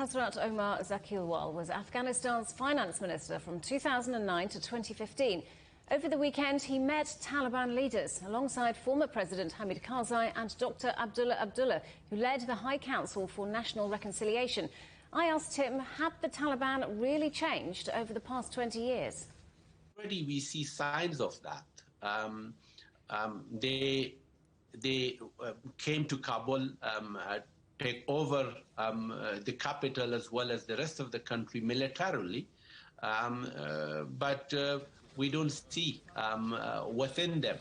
Hazrat Omar Zakhilwal was Afghanistan's finance minister from 2009 to 2015. Over the weekend, he met Taliban leaders alongside former President Hamid Karzai and Dr. Abdullah, who led the High Council for National Reconciliation. I asked him, had the Taliban really changed over the past 20 years? Already we see signs of that. They came to Kabul, take over the capital as well as the rest of the country militarily, but we don't see within them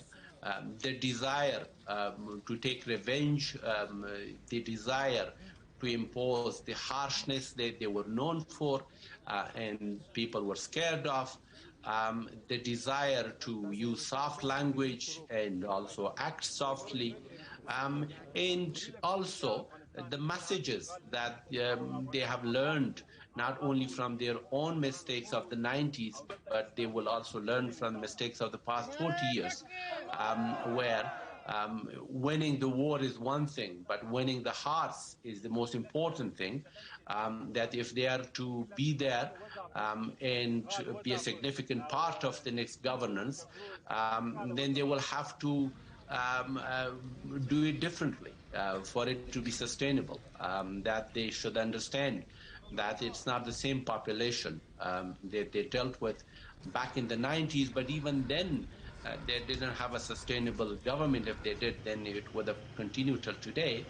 the desire to take revenge, the desire to impose the harshness that they were known for and people were scared of, the desire to use soft language and also act softly, and also the messages that they have learned not only from their own mistakes of the 90s, but they will also learn from the mistakes of the past 40 years, where winning the war is one thing, but winning the hearts is the most important thing, that if they are to be there and be a significant part of the next governance, then they will have to do it differently for it to be sustainable, that they should understand that it's not the same population that they dealt with back in the 90s, but even then they didn't have a sustainable government. If they did, then it would have continued till today.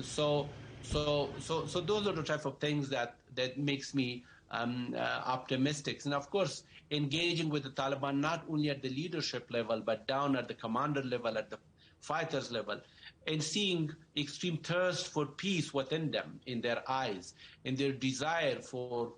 So those are the type of things that makes me optimistic. And of course, engaging with the Taliban, not only at the leadership level, but down at the commander level, at the fighters level, and seeing extreme thirst for peace within them, in their eyes, in their desire for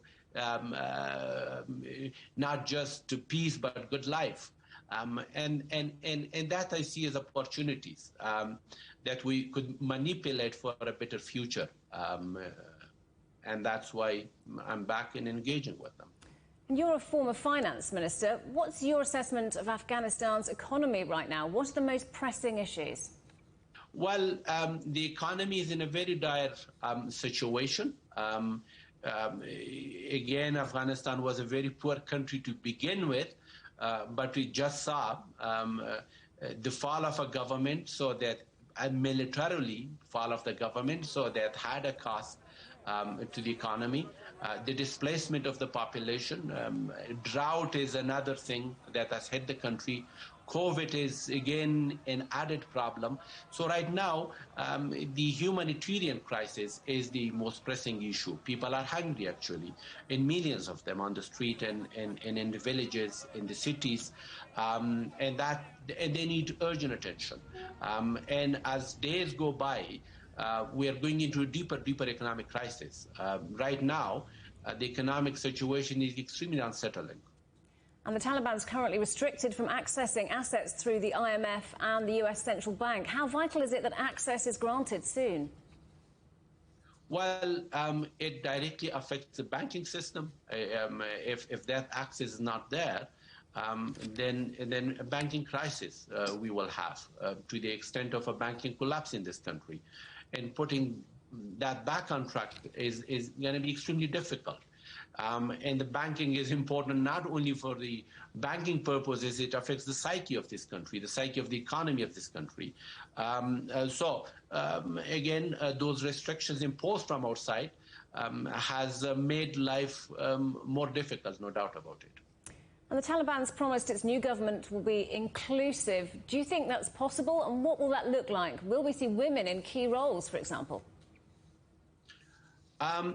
not just peace, but good life. And that I see as opportunities that we could manipulate for a better future. And that's why I'm back in engaging with them. You're a former finance minister. What's your assessment of Afghanistan's economy right now? What are the most pressing issues? Well, the economy is in a very dire situation. Again, Afghanistan was a very poor country to begin with, but we just saw the fall of a government, so that militarily fall of the government, so that had a cost to the economy. The displacement of the population, drought is another thing that has hit the country. COVID is, again, an added problem. So right now, the humanitarian crisis is the most pressing issue. People are hungry, actually, and millions of them on the street and in the villages, in the cities, and they need urgent attention. And as days go by, we are going into a deeper economic crisis. Right now, the economic situation is extremely unsettling. And the Taliban is currently restricted from accessing assets through the IMF and the US Central Bank. How vital is it that access is granted soon? Well, it directly affects the banking system. If that access is not there, then a banking crisis we will have to the extent of a banking collapse in this country. And putting that back on track is going to be extremely difficult. And the banking is important not only for the banking purposes, it affects the psyche of this country, the psyche of the economy of this country. Again, those restrictions imposed from outside has made life more difficult, no doubt about it. And the Taliban's promised its new government will be inclusive. Do you think that's possible? And what will that look like? Will we see women in key roles, for example?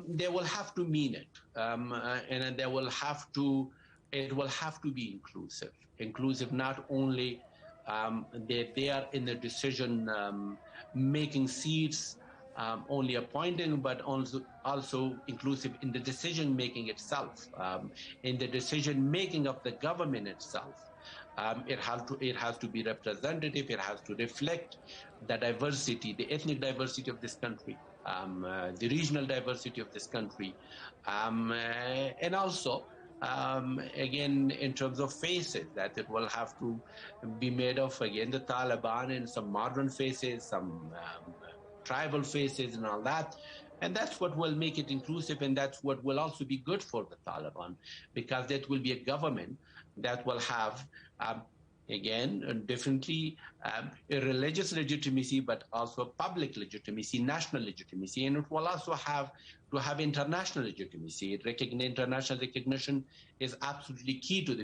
They will have to mean it, and they will have to. It will have to be inclusive. Inclusive not only that they are in the decision-making seats, only appointing, but also inclusive in the decision-making itself, in the decision-making of the government itself. It has to be representative. It has to reflect the diversity, the ethnic diversity of this country, the regional diversity of this country, and also, again, in terms of faces, that it will have to be made of, again, the Taliban and some modern faces, some tribal faces and all that, And that's what will make it inclusive, and that's what will also be good for the Taliban, because that will be a government that will have, again, differently, a religious legitimacy, but also public legitimacy, national legitimacy, and it will also have to have international legitimacy. International recognition is absolutely key to the